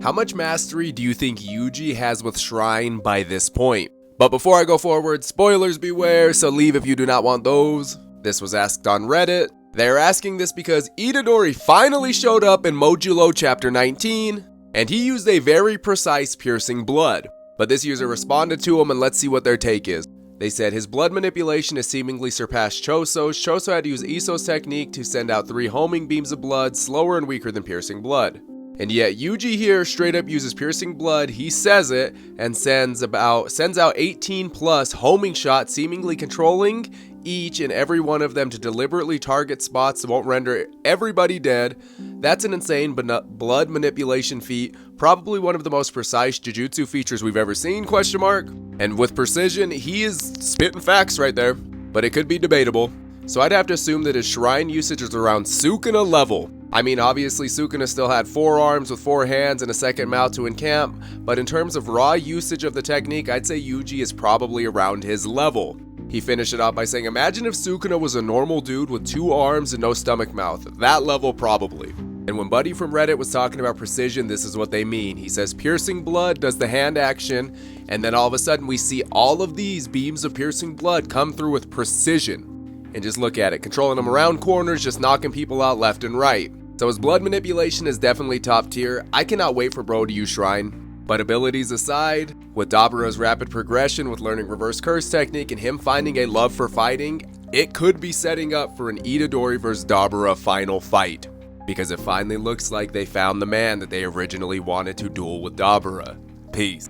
How much mastery do you think Yuji has with Shrine by this point? But before I go forward, spoilers beware, so leave if you do not want those. This was asked on Reddit. They're asking this because Itadori finally showed up in Mojulo chapter 19, and he used a very precise piercing blood. But this user responded to him, and let's see what their take is. They said his blood manipulation has seemingly surpassed Choso's. Choso had to use Iso's technique to send out 3 homing beams of blood, slower and weaker than piercing blood. And yet Yuji here straight up uses piercing blood, he says it, and sends out 18 plus homing shots, seemingly controlling each and every one of them to deliberately target spots that won't render everybody dead. That's an insane blood manipulation feat, probably one of the most precise Jujutsu features we've ever seen, ? And with precision, he is spitting facts right there, but it could be debatable. So I'd have to assume that his shrine usage is around Sukuna level. I mean, obviously Sukuna still had 4 arms with 4 hands and a second mouth to encamp, but in terms of raw usage of the technique, I'd say Yuji is probably around his level. He finished it off by saying, imagine if Sukuna was a normal dude with 2 arms and no stomach mouth. That level probably. And when Buddy from Reddit was talking about precision, this is what they mean. He says piercing blood does the hand action, and then all of a sudden we see all of these beams of piercing blood come through with precision. And just look at it, controlling them around corners, just knocking people out left and right. So his blood manipulation is definitely top tier. I cannot wait for bro to use Shrine. But abilities aside, with Dabura's rapid progression with learning reverse curse technique and him finding a love for fighting, it could be setting up for an Itadori vs Dabura final fight. Because it finally looks like they found the man that they originally wanted to duel with Dabura. Peace.